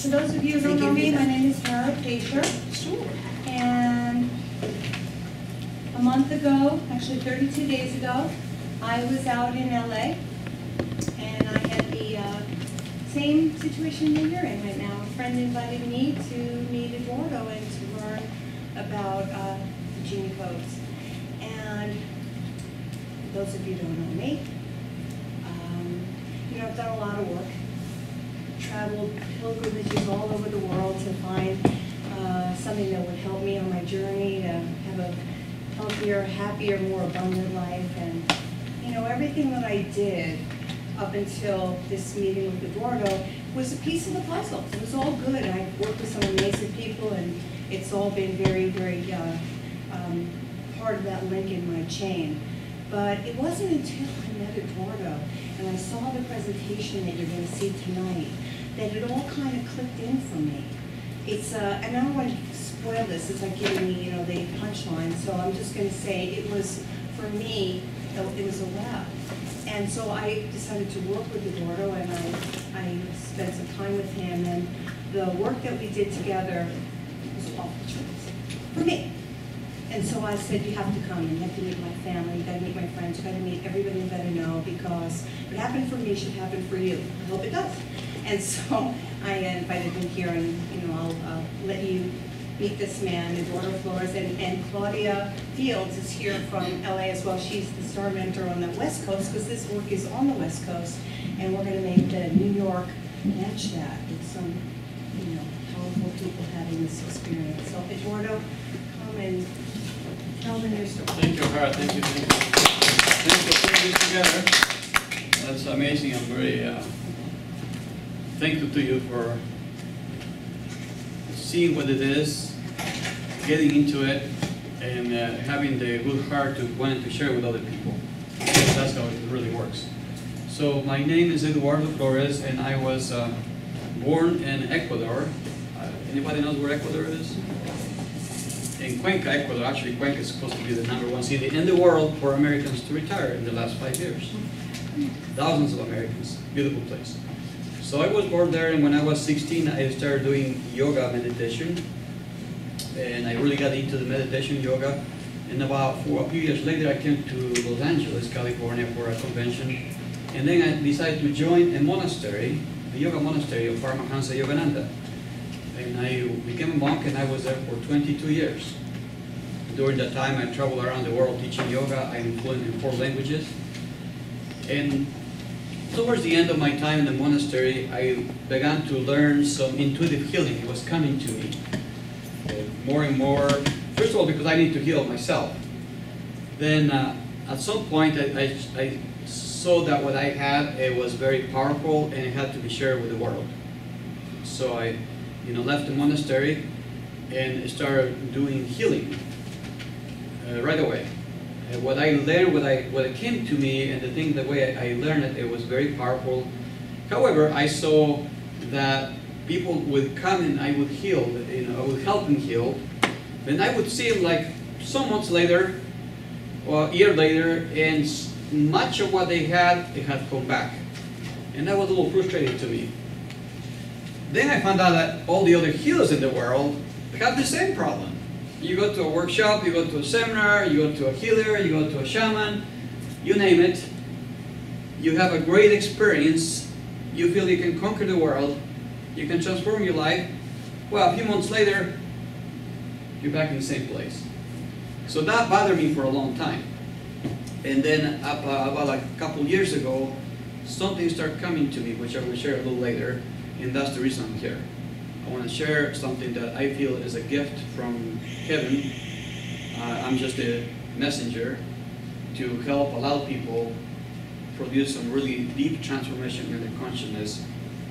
For those of you who don't know me, my name is Tara Pacer. Sure. And a month ago, actually 32 days ago, I was out in LA, and I had the same situation that you're in right now. A friend invited me to meet Eduardo and to learn about the Genie Codes. And those of you who don't know me, I've done a lot of work, traveled pilgrimages all over the world to find something that would help me on my journey to have a healthier, happier, more abundant life. And everything that I did up until this meeting with Eduardo was a piece of the puzzle. It was all good. I worked with some amazing people, and it's all been very, very part of that link in my chain. But it wasn't until I met Eduardo and I saw the presentation that you're going to see tonight that it all kind of clicked in for me. It's and I don't want to spoil this. It's like giving me, the punchline. So I'm just going to say it was, for me, it was a wow. And so I decided to work with Eduardo, and I spent some time with him, and the work that we did together was off the charts for me. And so I said, you have to come, and you have to meet my family, you got to meet my friends, you got to meet everybody you got to know, because what happened for me should happen for you. I hope it does. And so I invited him here, and I'll let you meet this man, Eduardo Flores, and Claudia Fields is here from LA as well. She's the star mentor on the West Coast, because this work is on the West Coast, and we're going to make the New York match that with some, powerful people having this experience. So Eduardo, come and tell them your story. Thank you, Hara. Thank you. Thank you for putting this together. That's amazing. I'm very thankful to you for seeing what it is, getting into it, and having the good heart to want to share with other people. That's how it really works. So my name is Eduardo Flores, and I was born in Ecuador. Anybody knows where Ecuador is? In Cuenca, Ecuador. Actually, Cuenca is supposed to be the #1 city in the world for Americans to retire in the last 5 years. Thousands of Americans. Beautiful place. So I was born there, and when I was 16, I started doing yoga meditation. And I really got into the meditation yoga. And a few years later, I came to Los Angeles, California for a convention. And then I decided to join a monastery, a yoga monastery of Paramahansa Yogananda. And I became a monk, and I was there for 22 years. During that time, I traveled around the world teaching yoga. I'm fluent in 4 languages. And towards the end of my time in the monastery, I began to learn some intuitive healing. It was coming to me more and more. First of all, because I need to heal myself. Then at some point, I saw that what I had, it was very powerful, and it had to be shared with the world. So I left the monastery and started doing healing right away. What I learned, what came to me, and the way I learned it, it was very powerful. However, I saw that people would come and I would heal, I would help them heal. Then I would see them like some months later, or a year later, and much of what they had, it had come back. And that was a little frustrating to me. Then I found out that all the other healers in the world have the same problem. You go to a workshop, you go to a seminar, you go to a healer, you go to a shaman, you name it. You have a great experience. You feel you can conquer the world. You can transform your life. Well, a few months later, you're back in the same place. So that bothered me for a long time. And then about a couple years ago, something started coming to me, which I will share a little later. And that's the reason I'm here. I want to share something that I feel is a gift from heaven. I'm just a messenger to help allow people produce some really deep transformation in their consciousness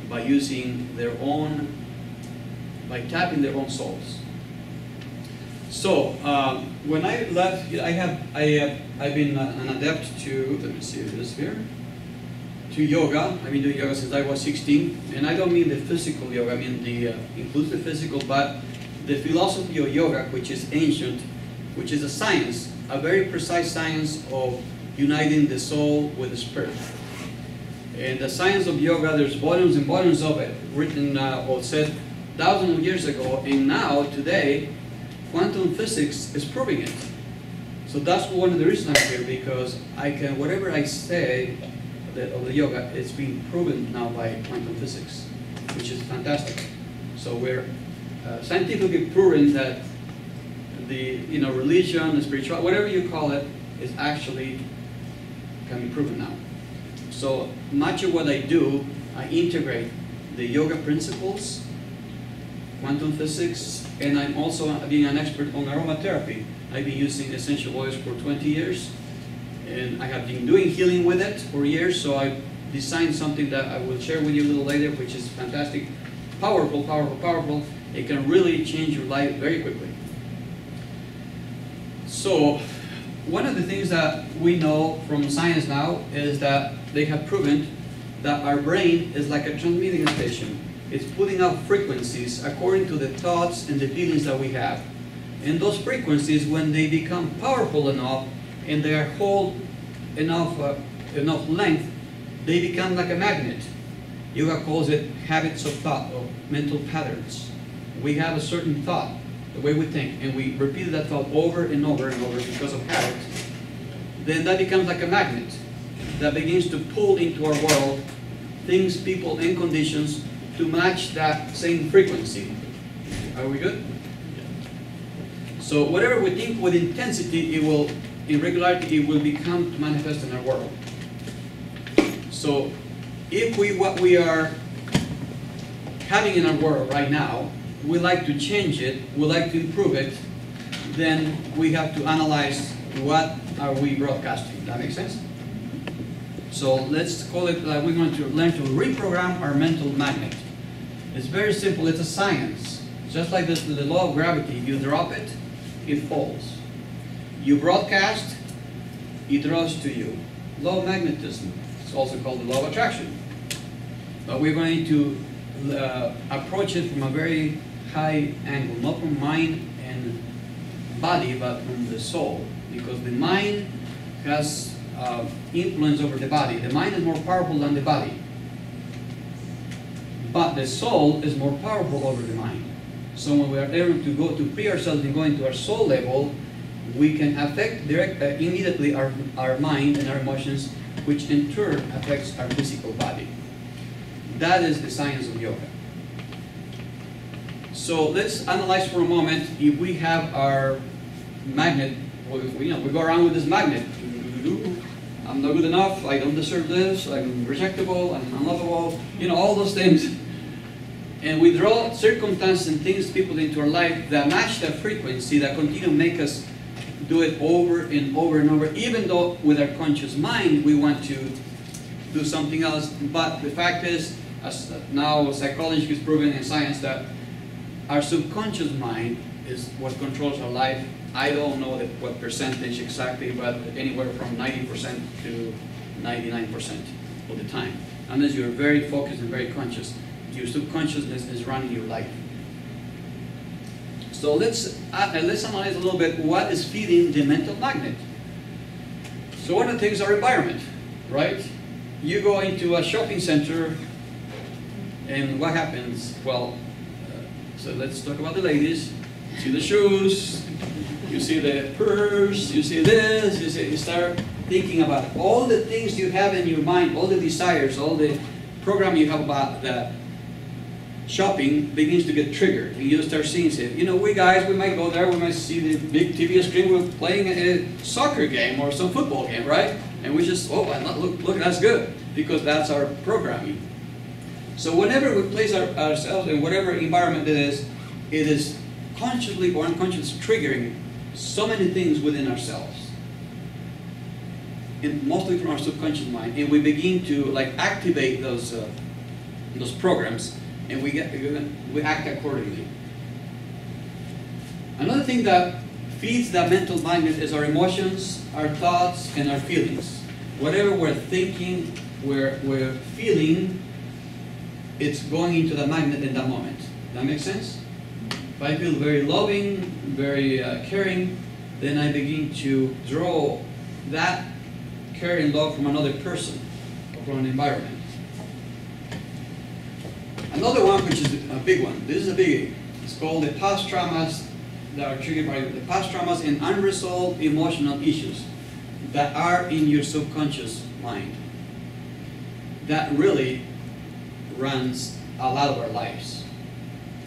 by using their own, by tapping their own souls. So when I left, I've been an adept to, let me see this here, to yoga. I've been doing yoga since I was 16, and I don't mean the physical yoga. I mean includes the physical, but the philosophy of yoga, which is ancient, which is a science, a very precise science of uniting the soul with the spirit. And the science of yoga, there's volumes and volumes of it written or said thousands of years ago, and now, today, quantum physics is proving it. So that's one of the reasons I'm here, because I can, whatever I say of the yoga, it's being proven now by quantum physics, which is fantastic. So we're scientifically proving that the religion, the spiritual, whatever you call it, is actually can be proven now. So much of what I do, I integrate the yoga principles, quantum physics, and I'm also being an expert on aromatherapy. I've been using essential oils for 20 years, and I have been doing healing with it for years, so I designed something that I will share with you a little later, which is fantastic, powerful, powerful, powerful. It can really change your life very quickly. So, one of the things that we know from science now is that they have proven that our brain is like a transmitting station. It's putting out frequencies according to the thoughts and the feelings that we have. And those frequencies, when they become powerful enough and they are hold enough length, they become like a magnet. Yoga calls it habits of thought, or mental patterns. We have a certain thought, the way we think, and we repeat that thought over and over and over because of habit. Then that becomes like a magnet that begins to pull into our world things, people, and conditions to match that same frequency. Are we good? So whatever we think with intensity, it will, in regularity, it will become to manifest in our world. So if what we are having in our world right now, we like to change it, we like to improve it, then we have to analyze what are we broadcasting. That makes sense? So let's call it, we're going to learn to reprogram our mental magnet. It's very simple, it's a science. Just like the law of gravity, you drop it, it falls. You broadcast, it draws to you. Law of magnetism, it's also called the law of attraction. But we're going to approach it from a very high angle, not from mind and body, but from the soul. Because the mind has influence over the body. The mind is more powerful than the body. But the soul is more powerful over the mind. So when we are able to go to free ourselves and go into our soul level, we can affect immediately our mind and our emotions, which in turn affects our physical body. That is the science of yoga. So let's analyze for a moment. If we have our magnet, we go around with this magnet. I'm not good enough, I don't deserve this, I'm rejectable, I'm unlovable, all those things. And we draw circumstances and things, people into our life that match that frequency, that continue to make us do it over and over and over, even though with our conscious mind we want to do something else. But the fact is, as now psychology is proven in science, that our subconscious mind is what controls our life. I don't know what percentage exactly, but anywhere from 90% to 99% of the time. Unless you're very focused and very conscious, your subconsciousness is running your life. So let's analyze a little bit what is feeding the mental magnet. So one of the things is our environment, right? You go into a shopping center, and what happens? Well, so let's talk about the ladies. You see the shoes, you see the purse, you see this, you start thinking about all the things you have in your mind, all the desires, all the program you have about that. Shopping begins to get triggered, and you start seeing it. We guys, we might go there, we might see the big TV screen, we're playing a soccer game or some football game, right? And we just, look, that's good, because that's our programming. So whenever we place ourselves in whatever environment it is consciously or unconsciously triggering so many things within ourselves, and mostly from our subconscious mind, and we begin to activate those programs, and we act accordingly. Another thing that feeds that mental magnet is our emotions, our thoughts, and our feelings. Whatever we're thinking, we're feeling, it's going into the magnet in that moment. That makes sense? If I feel very loving, very caring, then I begin to draw that caring love from another person. from an environment. Another one, which is a big one, this is a biggie. It's called the past traumas that are triggered by the past traumas and unresolved emotional issues that are in your subconscious mind. That really runs a lot of our lives.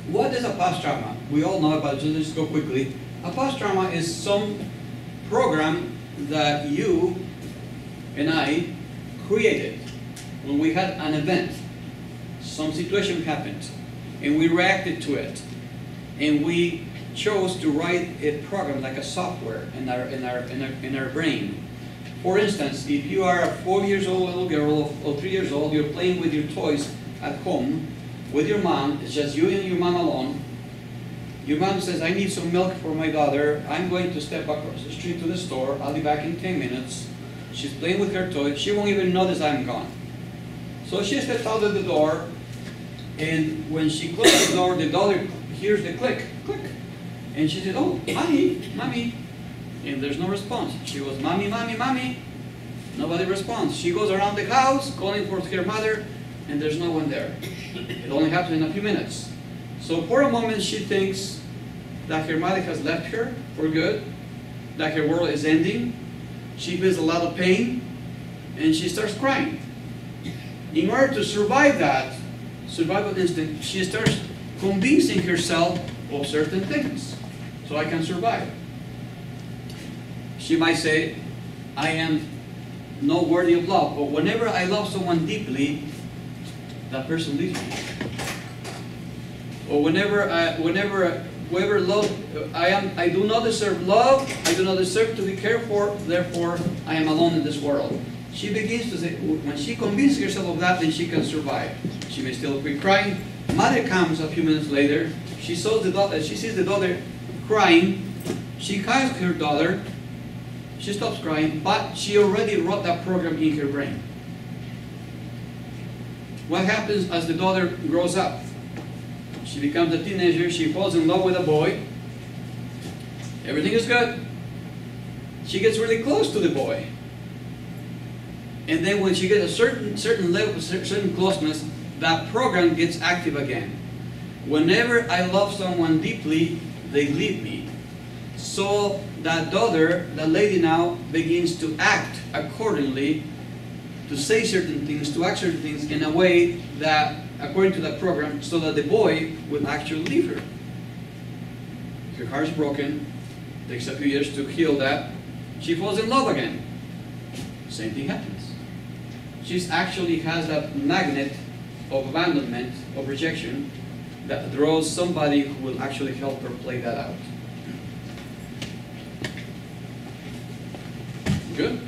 What is a past trauma? We all know about it, so let's go quickly. A past trauma is some program that you and I created when we had an event. Some situation happened, and we reacted to it, and we chose to write a program like a software in our brain. For instance, if you are a 4 years old little girl or 3 years old, you're playing with your toys at home with your mom. It's just you and your mom alone. Your mom says, "I need some milk for my daughter. I'm going to step across the street to the store. I'll be back in 10 minutes." She's playing with her toy. She won't even notice I'm gone. So she steps out of the door, and when she closes the daughter hears the click, click. And she says, "Oh, mommy, mommy." And there's no response. She goes, "Mommy, mommy, mommy." Nobody responds. She goes around the house calling for her mother, and there's no one there. It only happens in a few minutes. So for a moment she thinks that her mother has left her for good, that her world is ending. She feels a lot of pain, and she starts crying. In order to survive that survival instinct, she starts convincing herself of certain things, so I can survive. She might say, "I am not worthy of love," but whenever I love someone deeply, that person leaves me. Or whoever love, I do not deserve love, I do not deserve to be cared for, therefore I am alone in this world. She begins to say, when she convinces herself of that, then she can survive. She may still be crying. Mother comes a few minutes later. She sees the daughter crying. She hugs her daughter. She stops crying, but she already wrote that program in her brain. What happens as the daughter grows up? She becomes a teenager. She falls in love with a boy. Everything is good. She gets really close to the boy. And then when she gets a certain level, certain closeness, that program gets active again. Whenever I love someone deeply, they leave me. So that daughter, that lady now, begins to act accordingly, to say certain things, to act certain things in a way that, according to that program, so that the boy will actually leave her. Her heart's broken. Takes a few years to heal that. She falls in love again. Same thing happens. She actually has a magnet of abandonment, of rejection, that draws somebody who will actually help her play that out. Good?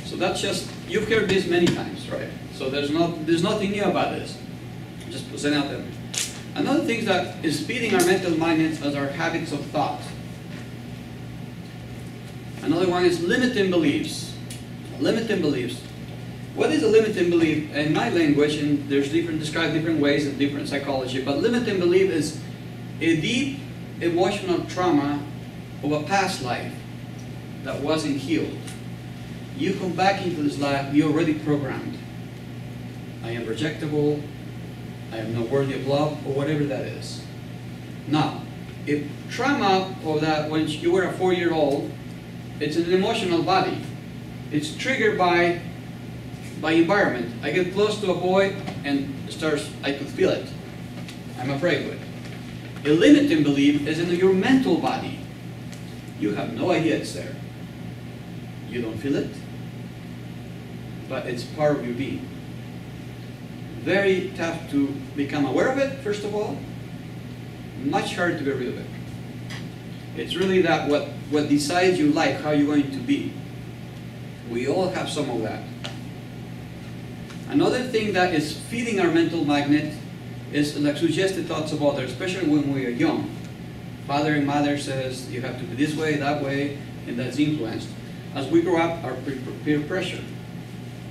So that's just, you've heard this many times, right? So there's nothing new about this. Just put it out there. Another thing that is feeding our mental magnets is our habits of thought. Another one is limiting beliefs. Limiting beliefs. What is a limiting belief? In my language, and there's described different ways in different psychology, but limiting belief is a deep emotional trauma of a past life that wasn't healed. You come back into this life, you're already programmed. I am rejectable, I am not worthy of love, or whatever that is. Now, if trauma of that when you were a 4-year-old, it's an emotional body. It's triggered by environment. I get close to a boy and I could feel it. I'm afraid of it. A limiting belief is in your mental body. You have no idea it's there. You don't feel it, but it's part of your being. Very tough to become aware of it, first of all. Much harder to get rid of it. It's really that what decides your life, how you're going to be. We all have some of that. Another thing that is feeding our mental magnet is like suggested thoughts of others, especially when we are young. Father and mother says you have to be this way, that way, and that's influenced. As we grow up, our peer pressure.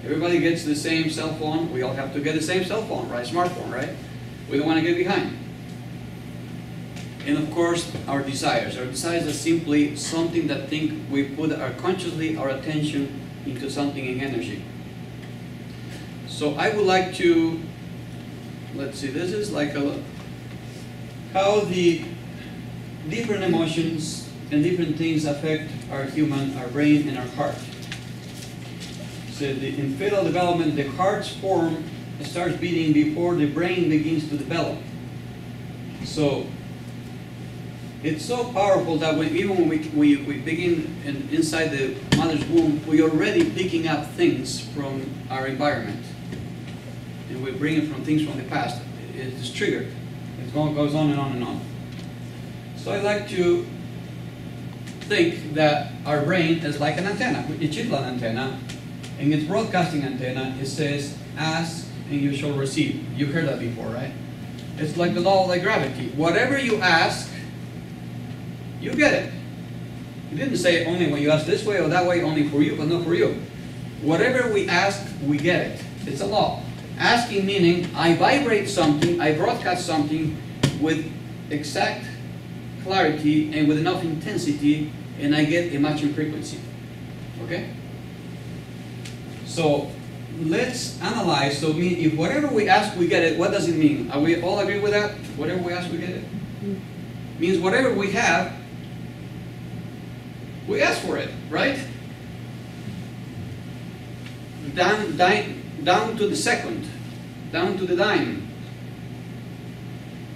Everybody gets the same cell phone. We all have to get the same cell phone, right? Smartphone, right? We don't want to get behind. And of course, our desires. Our desires are simply something that we put consciously our attention into something in energy. So I would like to, let's see, this is like how the different emotions and different things affect our brain and our heart. So in fetal development, the heart's form starts beating before the brain begins to develop. So it's so powerful that even when we begin inside the mother's womb, we're already picking up things from our environment. And we bring it from things from the past. It's triggered. It goes on and on and on. So I like to think that our brain is like an antenna. It's an antenna. In its broadcasting antenna, it says, ask and you shall receive. You heard that before, right? It's like the law of like gravity. Whatever you ask, you get it. It didn't say only when you ask this way or that way, only for you, but not for you. Whatever we ask, we get it. It's a law. Asking meaning, I vibrate something, I broadcast something with exact clarity and with enough intensity, and I get a matching frequency. Okay? So let's analyze. So if whatever we ask, we get it, what does it mean? Are we all agree with that? Whatever we ask, we get it? Means whatever we have, we ask for it, right? Down to the second, down to the dime.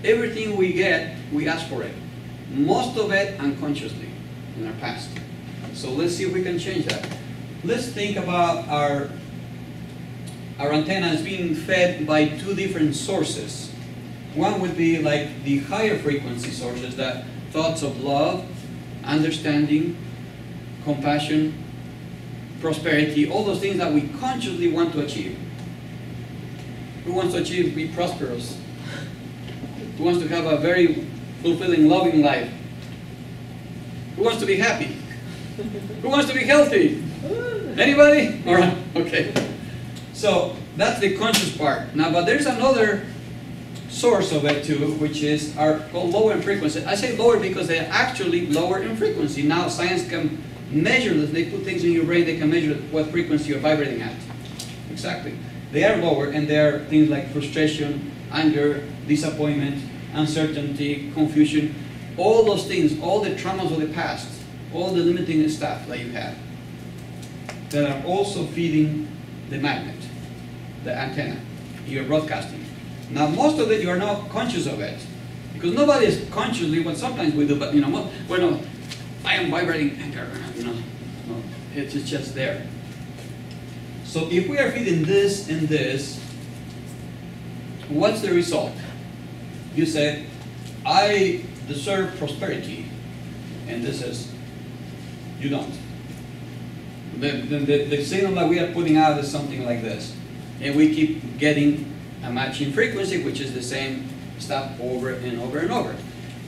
Everything we get, we ask for it. Most of it unconsciously in our past. So let's see if we can change that. Let's think about our antennas being fed by two different sources. One would be like the higher frequency sources, that thoughts of love, understanding, compassion, prosperity, all those things that we consciously want to achieve. Who wants to achieve, be prosperous? Who wants to have a very fulfilling, loving life? Who wants to be happy? Who wants to be healthy? Anybody? All right, okay. So that's the conscious part. Now, but there's another source of it too, which is called lower in frequency. I say lower because they're actually lower in frequency. Now science can measure this. They put things in your brain, they can measure what frequency you're vibrating at. Exactly. They are lower, and they are things like frustration, anger, disappointment, uncertainty, confusion, all those things, all the traumas of the past, all the limiting stuff that you have, that are also feeding the magnet, the antenna, you're broadcasting. Now most of it you are not conscious of it, because nobody is consciously, what sometimes we do, but we're not, I am vibrating anger, no, it's just there. So if we are feeding this and this, what's the result? You said, I deserve prosperity, and this is, you don't. The signal that we are putting out is something like this, and we keep getting a matching frequency, which is the same stuff over and over and over.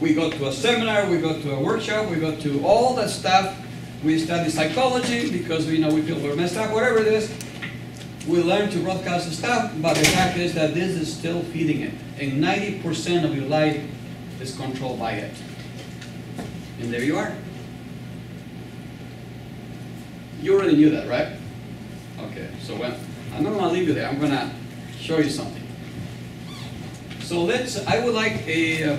We go to a seminar, we go to a workshop, we go to all that stuff. We study psychology because we feel we're messed up, whatever it is. We learn to broadcast the stuff, but the fact is that this is still feeding it. And 90% of your life is controlled by it. And there you are. You already knew that, right? Okay, so I'm not going to leave you there. I'm going to show you something. So I would like a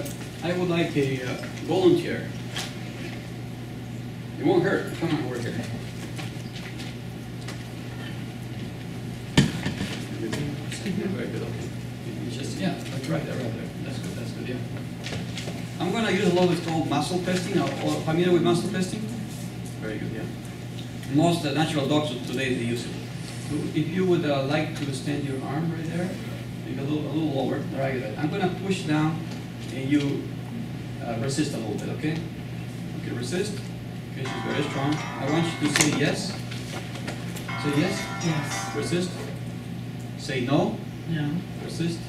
volunteer. It won't hurt. Come on over here. Very good. Okay. That's right there, That's good, yeah. I'm going to use a little bit called muscle testing. Are you familiar with muscle testing? Very good, yeah. Most natural doctors today, they use it. So if you would like to extend your arm right there, maybe a little lower. Right there. I'm going to push down, and you resist a little bit, okay? Okay, resist. Okay, she's very strong. I want you to say yes. Say yes. Yes. Resist. Say no. No. Resist.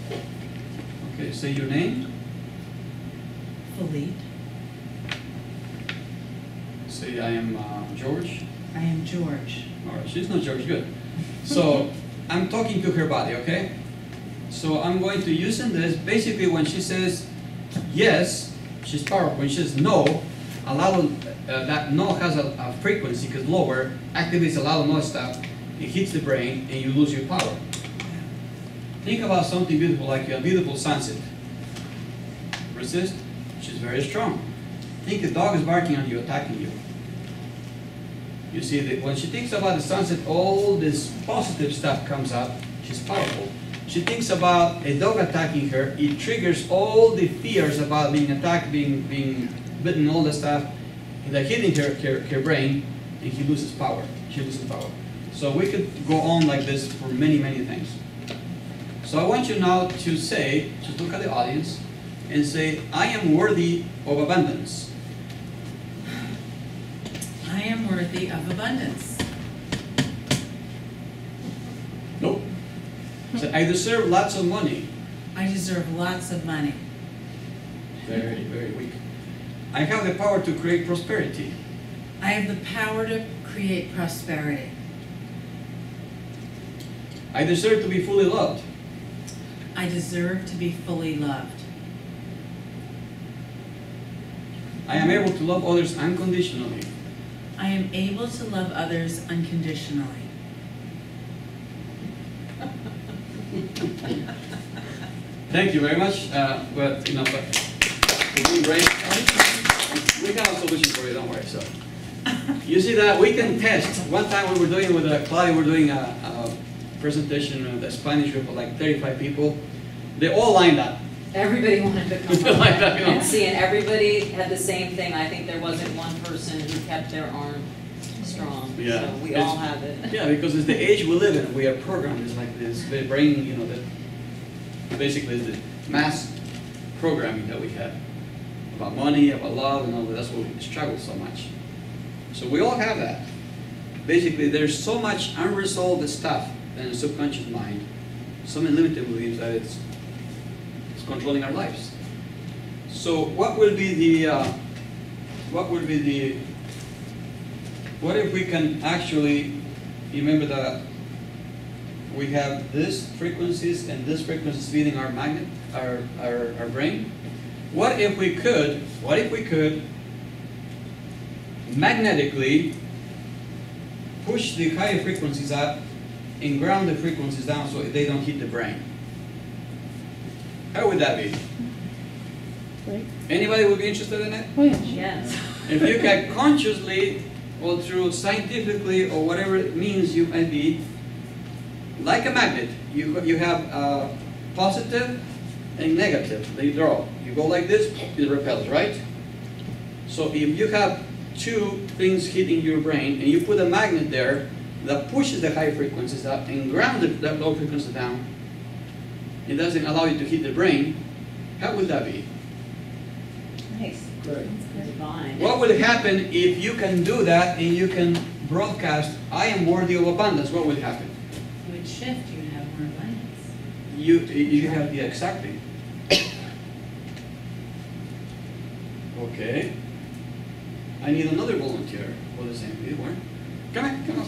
Okay, say your name. Philippe. Say I am George. I am George. All right, she's not George, good. So I'm talking to her body, okay? So I'm going to use this. Basically, when she says yes, she's powerful. When she says no, a lot of that no has a frequency, because lower activates a lot of no stuff. It hits the brain, and you lose your power. Think about something beautiful, like a beautiful sunset. Resist. She's very strong. Think a dog is barking on you, attacking you. You see that when she thinks about the sunset, all this positive stuff comes up. She's powerful. She thinks about a dog attacking her. It triggers all the fears about being attacked, being bitten, all the stuff that hitting her brain, and he loses power. She loses power. So we could go on like this for many, many things. So I want you now to say, just look at the audience, and say, I am worthy of abundance. I am worthy of abundance. Nope. So I deserve lots of money. I deserve lots of money. Very, very weak. I have the power to create prosperity. I have the power to create prosperity. I deserve to be fully loved. I deserve to be fully loved. I am able to love others unconditionally. I am able to love others unconditionally. Thank you very much. But you're doing great. We have a solution for you. Don't worry. So you see that we can test. One time we were doing with Claudia, we were doing a presentation of the Spanish group of like 35 people. They all lined up. Everybody wanted to come Like that, you know. and see, and everybody had the same thing. I think there wasn't one person who kept their arm strong. Yeah. So we It's- all have it. Yeah, because it's the age we live in. We are programmed. It's like this brain, that basically is the mass programming that we have about money, about love, and all that. That's why we struggle so much. So we all have that. Basically, there's so much unresolved stuff in the subconscious mind, so many limited beliefs that it's controlling our lives. So what if we can actually remember that we have these frequencies and these frequencies feeding our magnet, our brain? What if we could magnetically push the higher frequencies up and ground the frequencies down so they don't hit the brain? How would that be? Right. Anybody would be interested in it? Oh, yeah. Yes. If you can consciously or through scientifically or whatever it means you might be, like a magnet, you have positive and negative. They draw. You go like this, it repels, right? So if you have two things hitting your brain and you put a magnet there that pushes the high frequencies up and grounds the low frequencies down, it doesn't allow you to hit the brain, how would that be? Nice. Great. Divine. What would happen if you can do that and you can broadcast, I am worthy of abundance? What would happen? You would shift, you would have more abundance. You have, yeah, exactly. Okay. I need another volunteer for the same video. Where? Come on, come on.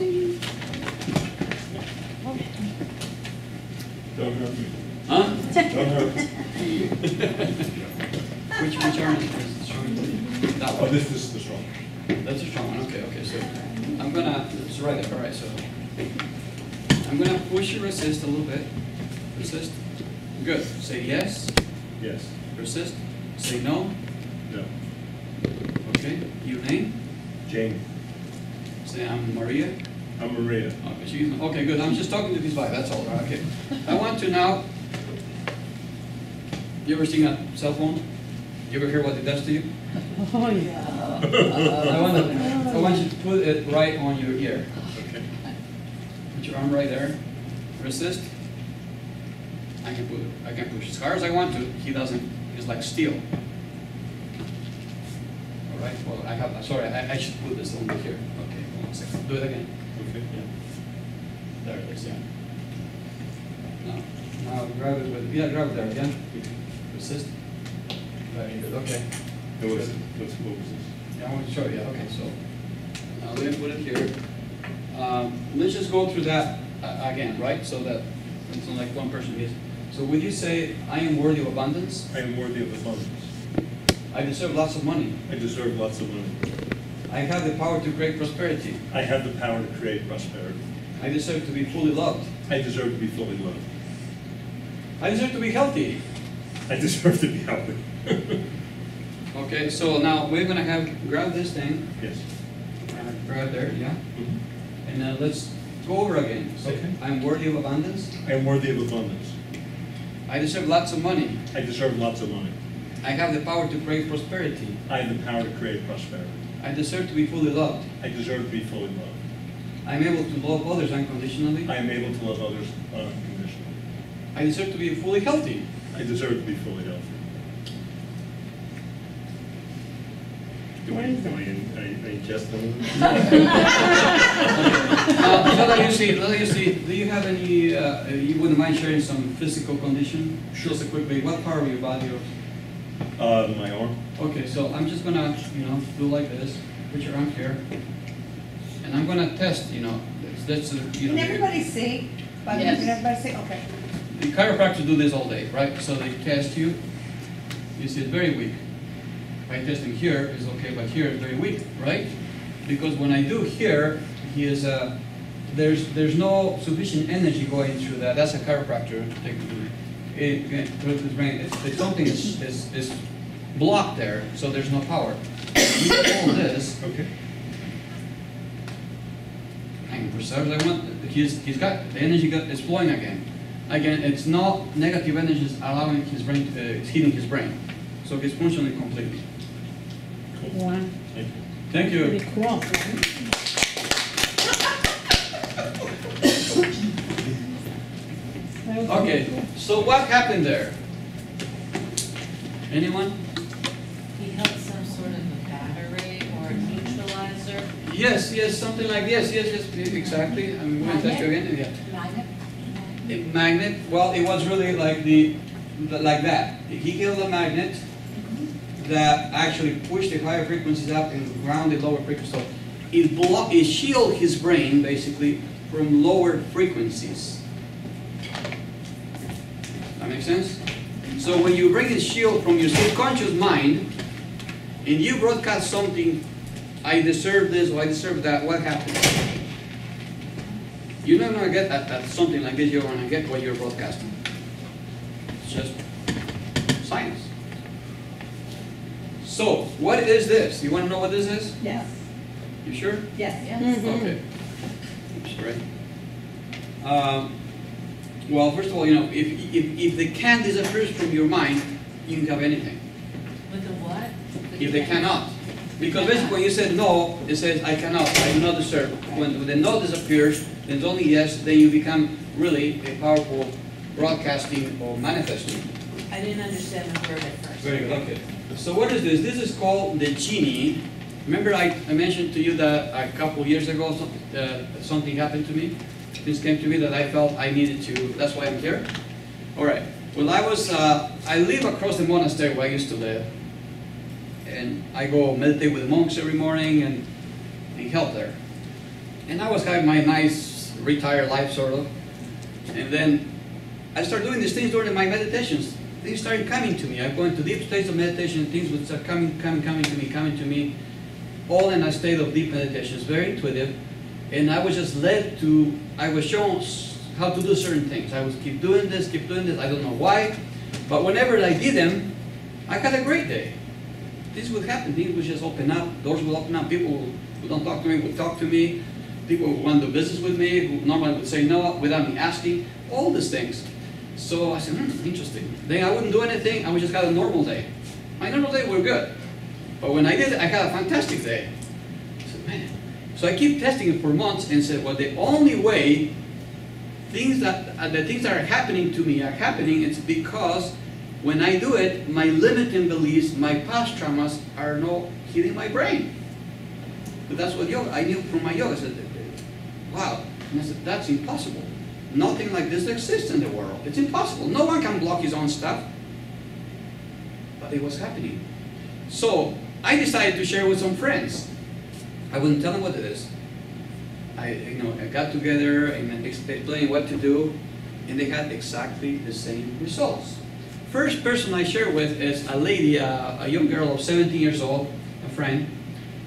Don't hurt me. Huh? Don't hurt me. Which arm is strong? That Oh, one. this is the strong. That's a strong one. Okay, okay. So I'm gonna. It's right there. All right. So I'm gonna push and resist a little bit. Resist. Good. Say yes. Yes. Resist. Say no. No. Okay. Your name? Jane. Say I'm Maria. I'm Maria. Okay, okay, good. I'm just talking to this vibe. That's all. Right? Okay. I want to now. You ever seen a cell phone? You ever hear what it does to you? Oh, yeah. I want you to put it right on your ear. Okay. Put your arm right there. Resist. I can push as hard as I want to. He doesn't. He's like steel. All right. Well, sorry. I should put this over here. Okay. Hold on a second. Do it again. Okay. Yeah. There it is. Yeah. Now grab it with. Yeah, grab it there again. Resist. Very good. Okay. What was what was this? Yeah, I want to show you. Okay, so now let me put it here. Let's just go through that again, right? So that it's not like one person is. So would you say, I am worthy of abundance? I am worthy of abundance. I deserve lots of money. I deserve lots of money. I have the power to create prosperity. I have the power to create prosperity. I deserve to be fully loved. I deserve to be fully loved. I deserve to be healthy. I deserve to be healthy. Okay, so now we're gonna grab this thing, Yes. grab there, yeah, Mhm. and let's go over again. So, Okay. I'm worthy of abundance. I am worthy of abundance. I deserve lots of money. I deserve lots of money. I have the power to create prosperity. I have the power to create prosperity. I deserve to be fully loved. I deserve to be fully loved. I'm able to love others unconditionally. I am able to love others unconditionally. I deserve to be fully healthy. I deserve to be fully healthy. Do What I is that? ingest them? So let you see, do you have any, you wouldn't mind sharing some physical condition? Just quickly, what part of your body? My arm. Okay, so I'm just gonna, do like this, put your arm here, and I'm gonna test, that's, Can everybody see? Yes. Can everybody see? Okay. the chiropractors do this all day, right? So they test you, you see it's very weak. By testing here is okay, but here it's very weak, right? Because when I do here, there's no sufficient energy going through that. That's a chiropractor technically. It's something is blocked there, so there's no power. You pull this, Okay. and for some reason, he's got the energy is flowing again. Again, it's not negative energy is allowing his brain, it's hitting his brain, so it's functioning completely. Cool. Wow, Thank you. Thank you. pretty cool. That was Okay, really cool. so what happened there? Anyone? He held some sort of a battery or a neutralizer. Yes, something like yes, exactly. I'm going to touch you again. Yeah. Magnet? A magnet. Well, it was really like like that. He held a magnet that actually pushed the higher frequencies up and ground the lower frequencies. So it shielded his brain basically from lower frequencies. That makes sense? So when you bring a shield from your subconscious mind and you broadcast something, I deserve this or I deserve that, what happens? You're not going to get at something like this, you're going to get what you're broadcasting. It's just science. So, what is this? You want to know what this is? Yes. You sure? Yes. Yes. Mhm. Okay. Oops, sorry. Well, first of all, if the can disappears from your mind, you can have anything. With the what? If they cannot. Because basically when you said no, it says I cannot, I do not deserve. When the no disappears, then it's only yes, then you become really a powerful broadcasting or manifesting. I didn't understand the word at first. Very good, okay. So what is this? This is called the Genie. Remember I mentioned to you that a couple years ago something happened to me? This came to me that I felt I needed to, that's why I'm here. All right, well I live across the monastery where I used to live. And I go meditate with the monks every morning and help there. And I was having my nice retired life sort of. And then I started doing these things during my meditations. Things started coming to me. I go into deep states of meditation and things would start coming to me, all in a state of deep meditation. It's very intuitive. And I was just I was shown how to do certain things. I would keep doing this, I don't know why. But whenever I did them, I had a great day. This would happen, things would just open up, doors would open up, people who don't talk to me would talk to me, people who want to do business with me, who normally would say no without me asking, all these things. So I said, interesting. Then I wouldn't do anything, I would just have a normal day. My normal day were good. But when I did it, I had a fantastic day. I said, man. So I keep testing it for months and said, well, the only way the things that are happening to me are happening, it's because when I do it, my limiting beliefs, my past traumas are not hitting my brain. But that's what yoga, I knew from my yoga, I said, wow. And I said, that's impossible. Nothing like this exists in the world. It's impossible. No one can block his own stuff. But it was happening. So I decided to share with some friends. I wouldn't tell them what it is. I got together and explained what to do, and they had exactly the same results. First person I share with is a lady, a young girl of 17 years old, a friend.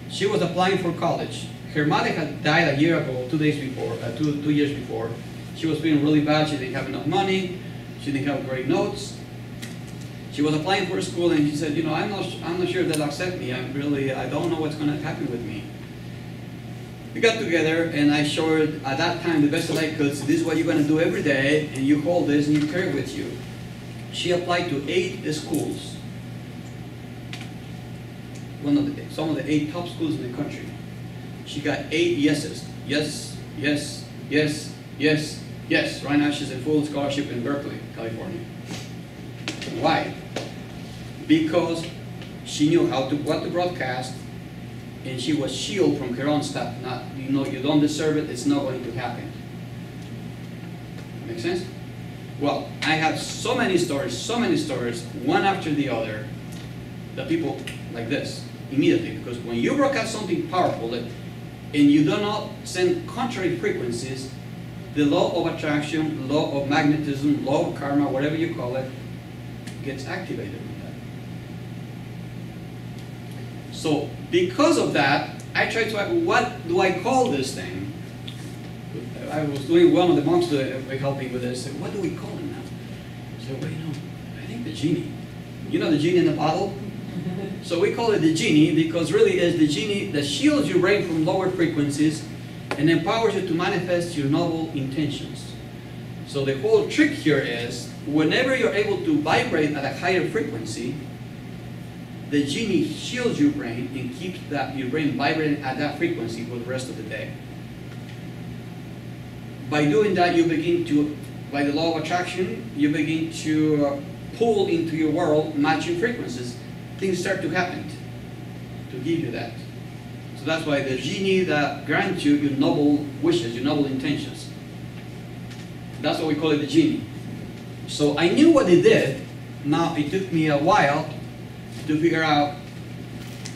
She was applying for college. Her mother had died a year ago, 2 years before. She was feeling really bad, she didn't have enough money. She didn't have great notes. She was applying for a school, and she said, you know, I'm not sure if they'll accept me. I don't know what's going to happen with me. We got together, and I showed her at that time the best that I could. So this is what you're going to do every day, and you hold this and you carry it with you. She applied to 8 schools. Some of the 8 top schools in the country. She got 8 yeses. Yes, yes, yes, yes, yes. Right now she's in full scholarship in Berkeley, California. Why? Because she knew what to broadcast, and she was shielded from her own stuff. Not, you know, you don't deserve it, it's not going to happen. Make sense? Well, I have so many stories, one after the other, that people like this, immediately, because when you broadcast something powerful, and you do not send contrary frequencies, the law of attraction, law of magnetism, law of karma, whatever you call it, gets activated with that. So because of that, I tried to ask, what do I call this thing? I was doing one of the monks that were helping with this. I said, what do we call it now? I said, well, you know, I think the genie. You know the genie in the bottle? So we call it the genie because really it's the genie that shields your brain from lower frequencies and empowers you to manifest your noble intentions. So the whole trick here is, whenever you're able to vibrate at a higher frequency, the genie shields your brain and keeps your brain vibrating at that frequency for the rest of the day. By doing that, you begin to, by the law of attraction, you begin to pull into your world matching frequencies. Things start to happen to give you that. So that's why the genie that grants you your noble wishes, your noble intentions. That's why we call it the genie. So I knew what it did. Now it took me a while to figure out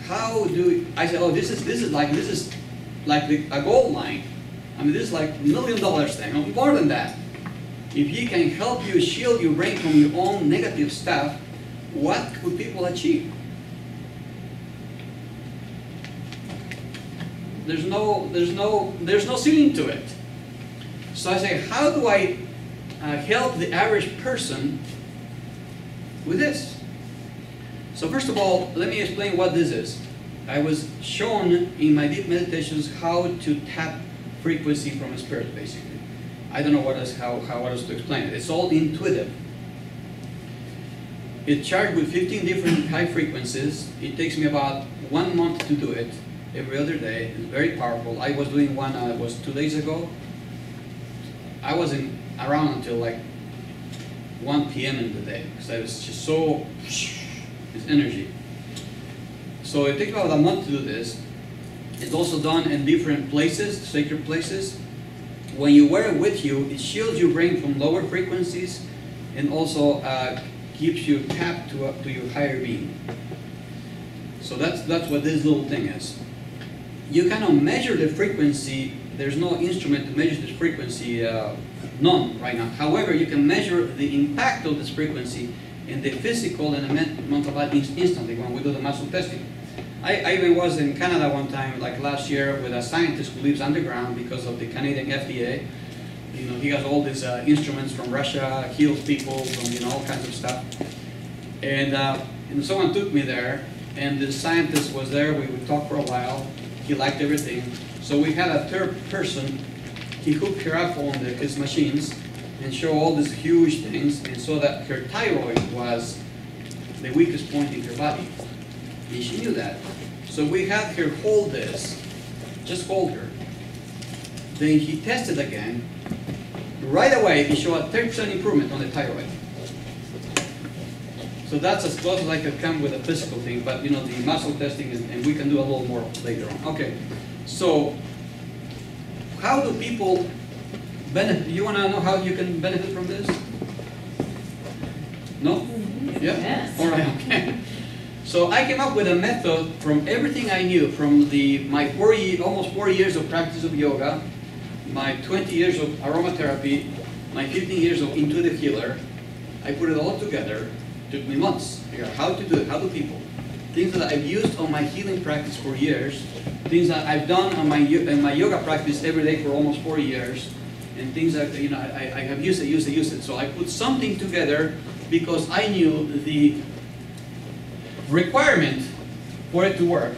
I said, oh, this is like a gold mine. I mean, this is like $1 million thing, or more than that. If he can help you shield your brain from your own negative stuff, what could people achieve? There's no ceiling to it. So I say, how do I help the average person with this? So first of all, let me explain what this is. I was shown in my deep meditations how to tap frequency from a spirit, basically. I don't know how else to explain it. It's all intuitive. It's charged with 15 different high frequencies. It takes me about 1 month to do it, every other day. It's very powerful. I was doing one, it was 2 days ago. I wasn't around until like 1 p.m. in the day, because I was just so, this energy. So it takes about a month to do this. It's also done in different places, sacred places. When you wear it with you, it shields your brain from lower frequencies and also keeps you tapped to your higher being. So that's what this little thing is. You cannot measure the frequency. There's no instrument to measure this frequency, none right now. However, you can measure the impact of this frequency in the physical and the mental body instantly when we do the muscle testing. I even was in Canada one time, like last year, with a scientist who lives underground because of the Canadian FDA. You know, he has all these instruments from Russia, heals people from all kinds of stuff. And someone took me there, and the scientist was there. We would talk for a while. He liked everything. So we had a third person. He hooked her up on his machines and showed all these huge things, and saw that her thyroid was the weakest point in her body. And she knew that. So we had her hold this, just hold her. Then he tested again. Right away, he showed a 30% improvement on the thyroid. So that's as close as I could come with a physical thing, but the muscle testing, and we can do a little more later on. Okay, so how do people benefit? You want to know how you can benefit from this? No? Yeah? Yes. All right, okay. So I came up with a method from everything I knew, from my almost 40 years of practice of yoga, my 20 years of aromatherapy, my 15 years of intuitive healer. I put it all together. It took me months to figure out how to do it, how do people. Things that I've used on my healing practice for years, things that I've done on in my yoga practice every day for almost 40 years, and things that, you know, I have used it. So I put something together because I knew the requirement for it to work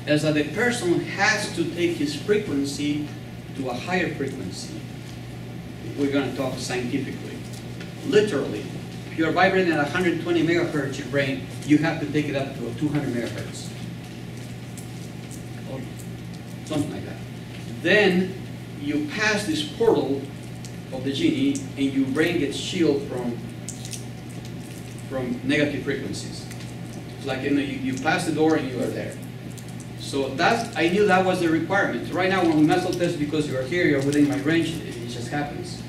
is that the person has to take his frequency to a higher frequency. If we're going to talk scientifically. Literally, if you're vibrating at 120 megahertz, your brain, you have to take it up to 200 megahertz. Or something like that. Then you pass this portal of the genie and your brain gets shielded from negative frequencies. It's like, you know, you pass the door and you are there. So I knew that was the requirement. Right now when we muscle test, because you are here, you're within my range, it just happens.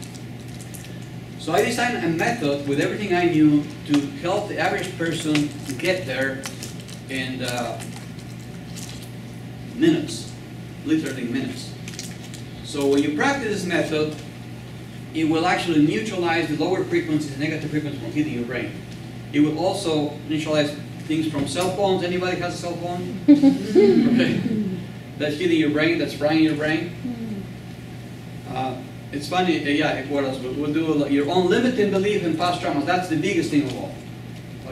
So I designed a method with everything I knew to help the average person get there in minutes, literally minutes. So when you practice this method, it will actually neutralize the lower frequencies, negative frequencies from hitting your brain. It will also neutralize things from cell phones. Anybody has a cell phone? Okay. That's hitting your brain, that's frying your brain. It's funny, yeah, what else? We'll do your own limiting belief in past traumas. That's the biggest thing of all.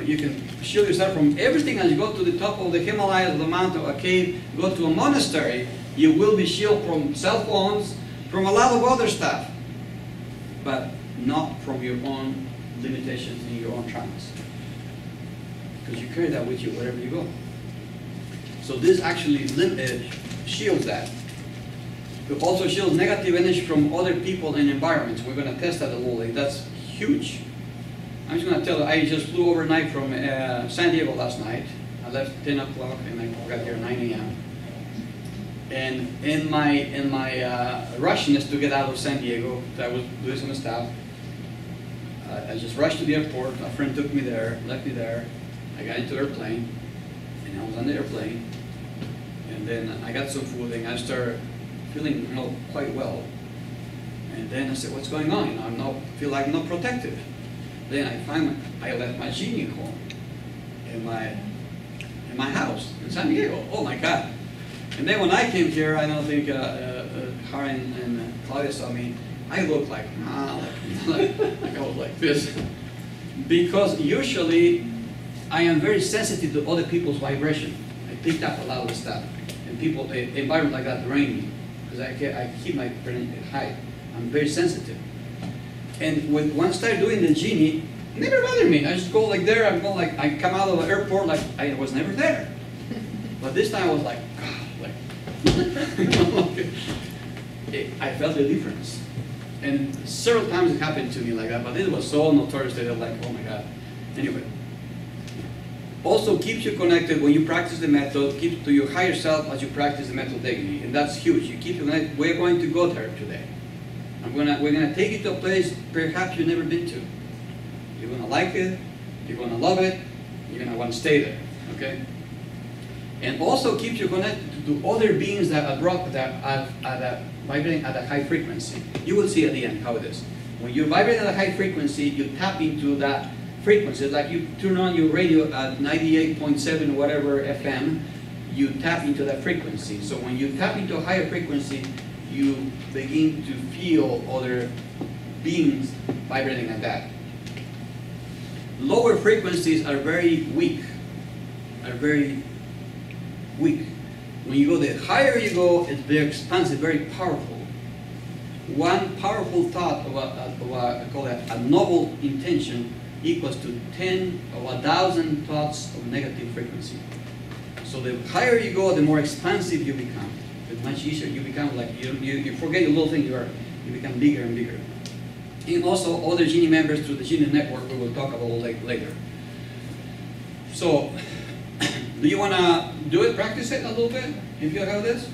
You can shield yourself from everything as you go to the top of the Himalayas, or the mountain, or a cave, go to a monastery, you will be shielded from cell phones, from a lot of other stuff, but not from your own limitations and your own traumas. Because you carry that with you wherever you go. So this actually shields that. It also shields negative energy from other people and environments. We're going to test that a little later. That's huge. I'm just going to tell you, I just flew overnight from San Diego last night. I left 10 o'clock and I got here at 9 a.m. And in my rushiness to get out of San Diego, I was doing some stuff. I just rushed to the airport. A friend took me there, left me there. I got into the airplane, and I was on the airplane. And then I got some food, and I started feeling, you know, quite well. And then I said, "What's going on? You know, feel like I'm not protected." Then I left my Genie home in my house in San Diego. Oh my God! And then when I came here, I don't think Karen and Claudia saw me. I looked like like I was like this, because usually I am very sensitive to other people's vibration. I picked up a lot of stuff, and people, an environment like that drain me, because I keep my brain high. I'm very sensitive. And once I started doing the Genie, it never bothered me. I just go like there, I come out of the airport like I was never there. But this time I was like, God, I felt the difference. And several times it happened to me like that, but this was so notorious that I was like, oh my God. Anyway. Also keeps you connected when you practice the method, keeps to your higher self as you practice the method daily. And that's huge. You keep you connected. We're going to go there today. We're gonna take you to a place perhaps you've never been to. You're gonna like it, you're gonna love it, you're gonna want to stay there. Okay? And also keeps you connected to other beings that are vibrating at a high frequency. You will see at the end how it is. When you vibrate at a high frequency, you tap into that frequency. Like you turn on your radio at 98.7 whatever FM, you tap into that frequency. So when you tap into a higher frequency, you begin to feel other beings vibrating at that. Lower frequencies are very weak. When you go, the higher you go, it's very expansive, very powerful. One powerful thought of I call that a noble intention equals to 10 or 1,000 thoughts of negative frequency. So the higher you go, the more expansive you become. It's much easier. You become like, you forget your little thing, you become bigger and bigger. And also other Genie members through the Genie network, we will talk about later. So, do you want to do it, practice it a little bit, if you have this?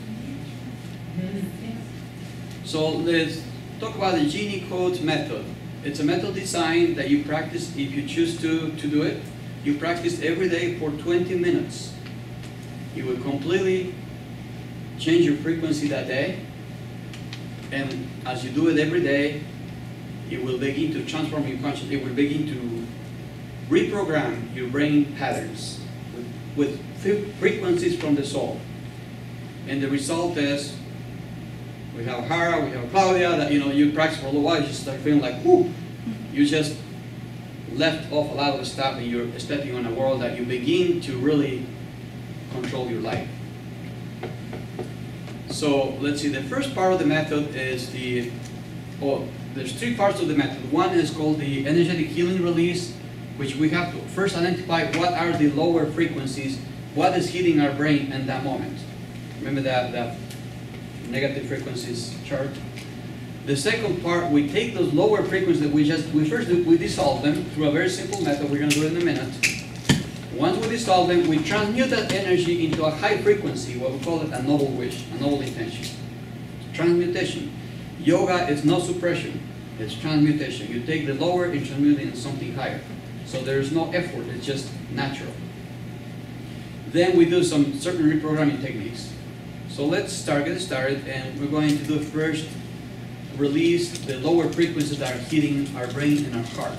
So let's talk about the Genie Codes method. It's a method design that you practice if you choose to do it. You practice every day for 20 minutes. You will completely change your frequency that day. And as you do it every day, it will begin to transform your consciousness. It will begin to reprogram your brain patterns with frequencies from the soul. And the result is We have Hara, we have Claudia, that, you know, you practice for a little while, you just start feeling like, whoo, you just left off a lot of the stuff and you're stepping on a world that you begin to really control your life. So let's see, the first part of the method is there's three parts of the method. One is called the energetic healing release, which we have to first identify what are the lower frequencies, what is hitting our brain in that moment. Remember that negative frequencies chart? The second part, we take those lower frequencies that we dissolve them through a very simple method. We're going to do it in a minute. Once we dissolve them, we transmute that energy into a high frequency, what we call it a noble wish, a noble intention. Transmutation. Yoga is no suppression, it's transmutation. You take the lower and transmute it into something higher. So there's no effort, it's just natural. Then we do some certain reprogramming techniques. So let's get started, and we're going to do first release the lower frequencies that are hitting our brain and our heart.